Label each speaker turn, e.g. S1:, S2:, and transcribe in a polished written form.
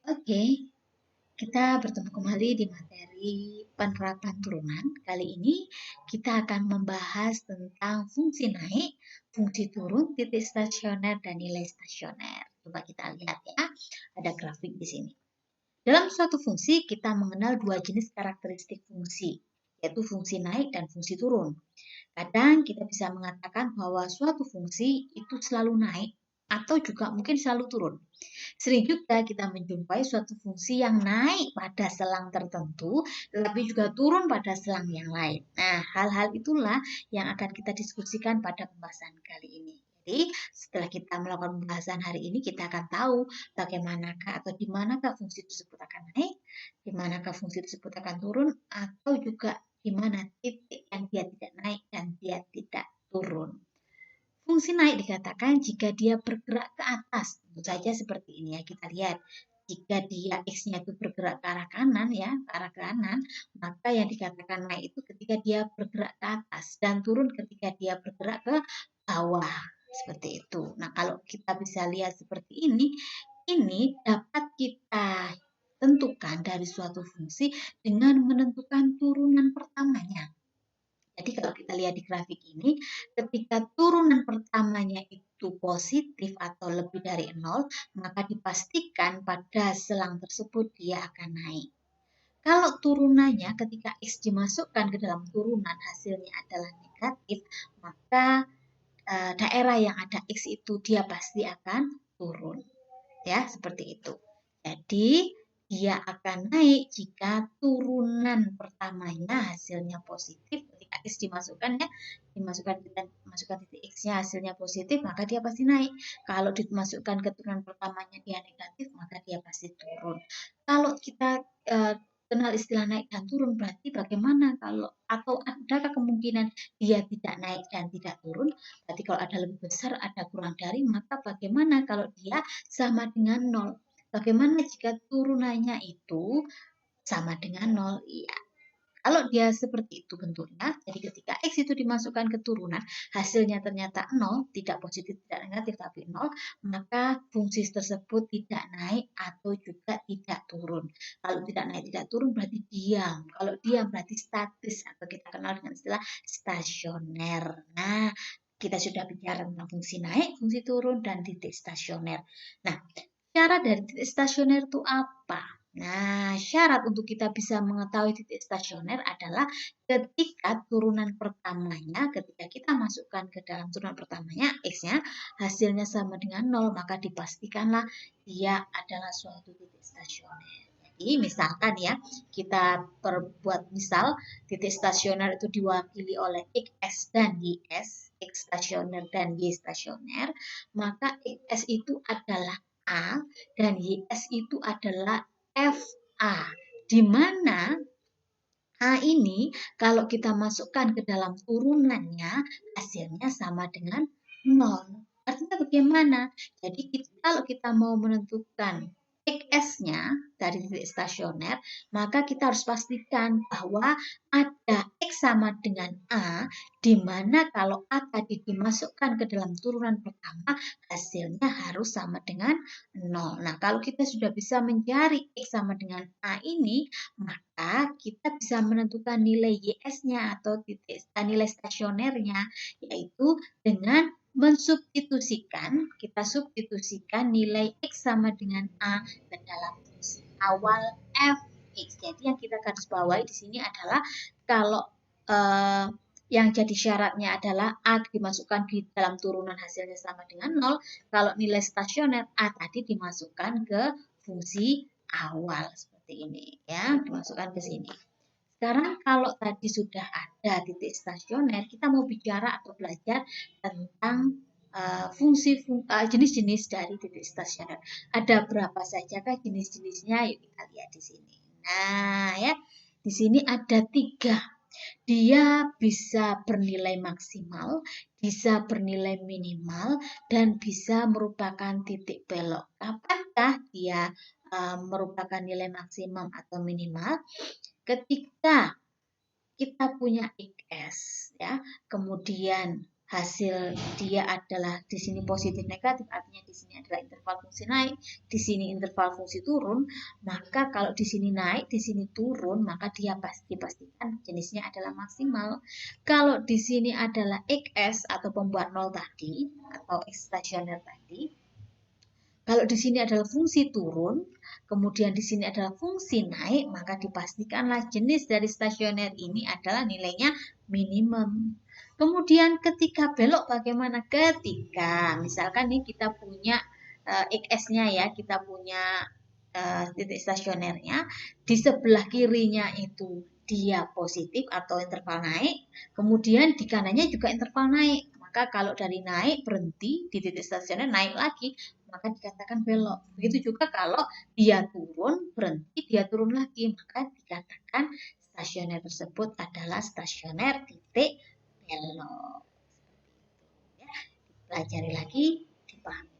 S1: Oke, kita bertemu kembali di materi penerapan turunan. Kali ini kita akan membahas tentang fungsi naik, fungsi turun, titik stasioner, dan nilai stasioner. Coba kita lihat ya, ada grafik di sini. Dalam suatu fungsi, kita mengenal dua jenis karakteristik fungsi, yaitu fungsi naik dan fungsi turun. Kadang kita bisa mengatakan bahwa suatu fungsi itu selalu naik atau juga mungkin selalu turun. Sering juga kita menjumpai suatu fungsi yang naik pada selang tertentu, tetapi juga turun pada selang yang lain. Nah, hal-hal itulah yang akan kita diskusikan pada pembahasan kali ini. Jadi, setelah kita melakukan pembahasan hari ini, kita akan tahu bagaimanakah atau di manakah fungsi tersebut akan naik, di manakah fungsi tersebut akan turun, atau juga di mana titik yang dia tidak naik dan dia tidak turun. Fungsi naik dikatakan jika dia bergerak ke atas. Tentu saja seperti ini ya, kita lihat. Jika dia X-nya itu bergerak ke arah kanan ya, ke arah kanan, maka yang dikatakan naik itu ketika dia bergerak ke atas dan turun ketika dia bergerak ke bawah. Seperti itu. Nah, kalau kita bisa lihat seperti ini dapat kita tentukan dari suatu fungsi dengan menentukan turunan pertamanya. Jadi kalau kita lihat di grafik ini, ketika turunan pertamanya itu positif atau lebih dari 0, maka dipastikan pada selang tersebut dia akan naik. Kalau turunannya ketika X dimasukkan ke dalam turunan hasilnya adalah negatif, maka daerah yang ada X itu dia pasti akan turun. Ya, seperti itu. Jadi, dia akan naik jika turunan pertamanya hasilnya positif. Ketika X dimasukkan ya, dimasukkan titik X-nya hasilnya positif, maka dia pasti naik. Kalau dimasukkan ke turunan pertamanya dia negatif, maka dia pasti turun. Kalau kita kenal istilah naik dan turun, berarti bagaimana kalau atau adakah kemungkinan dia tidak naik dan tidak turun? Berarti kalau ada lebih besar, ada kurang dari, maka bagaimana kalau dia sama dengan 0? Bagaimana jika turunannya itu sama dengan 0? Iya. Kalau dia seperti itu bentuknya, jadi ketika X itu dimasukkan ke turunan, hasilnya ternyata 0, tidak positif, tidak negatif, tapi 0, maka fungsi tersebut tidak naik atau juga tidak turun. Kalau tidak naik, tidak turun berarti diam. Kalau diam berarti statis atau kita kenal dengan istilah stasioner. Nah, kita sudah bicara tentang fungsi naik, fungsi turun, dan titik stasioner. Nah, syarat dari titik stasioner itu apa? Nah, syarat untuk kita bisa mengetahui titik stasioner adalah ketika turunan pertamanya, ketika kita masukkan ke dalam turunan pertamanya, X-nya, hasilnya sama dengan 0, maka dipastikanlah dia adalah suatu titik stasioner. Jadi, misalkan ya, kita perbuat misal, titik stasioner itu diwakili oleh X dan YS, X stasioner dan Y stasioner, maka X itu adalah A dan YS itu adalah FA, di mana A ini kalau kita masukkan ke dalam turunannya hasilnya sama dengan 0. Artinya bagaimana? Jadi kalau kita mau menentukan X-nya dari titik stasioner, maka kita harus pastikan bahwa ada X sama dengan A, di mana kalau A tadi dimasukkan ke dalam turunan pertama, hasilnya harus sama dengan 0. Nah, kalau kita sudah bisa mencari X sama dengan A ini, maka kita bisa menentukan nilai YS-nya atau nilai stasionernya, yaitu dengan mensubstitusikan, kita substitusikan nilai X sama dengan A ke dalam fungsi awal Fx. Jadi yang kita garis bawahi di sini adalah kalau yang jadi syaratnya adalah A dimasukkan di dalam turunan hasilnya sama dengan 0. Kalau nilai stasioner A tadi dimasukkan ke fungsi awal seperti ini ya, dimasukkan ke sini. Sekarang kalau tadi sudah ada titik stasioner, kita mau bicara atau belajar tentang jenis-jenis dari titik stasioner. Ada berapa saja kah jenis-jenisnya? Yuk kita lihat di sini. Nah ya, di sini ada 3. Dia bisa bernilai maksimal, bisa bernilai minimal, dan bisa merupakan titik belok. Kapankah dia merupakan nilai maksimum atau minimal? Ketika kita punya X ya, kemudian hasil dia adalah di sini positif negatif, artinya di sini adalah interval fungsi naik, di sini interval fungsi turun, maka kalau di sini naik, di sini turun, maka dia pasti dipastikan jenisnya adalah maksimal. Kalau di sini adalah XS atau pembuat nol tadi atau X stasioner tadi, kalau di sini adalah fungsi turun, kemudian di sini adalah fungsi naik, maka dipastikanlah jenis dari stasioner ini adalah nilainya minimum. Kemudian ketika belok bagaimana? Ketika misalkan nih kita punya XS-nya ya, kita punya titik stasionernya, di sebelah kirinya itu dia positif atau interval naik, kemudian di kanannya juga interval naik. Maka kalau dari naik berhenti di titik stasioner naik lagi, maka dikatakan belok. Begitu juga kalau dia turun berhenti, dia turun lagi, maka dikatakan stasioner tersebut adalah stasioner titik belok. Ya, dipelajari lagi, dipahami.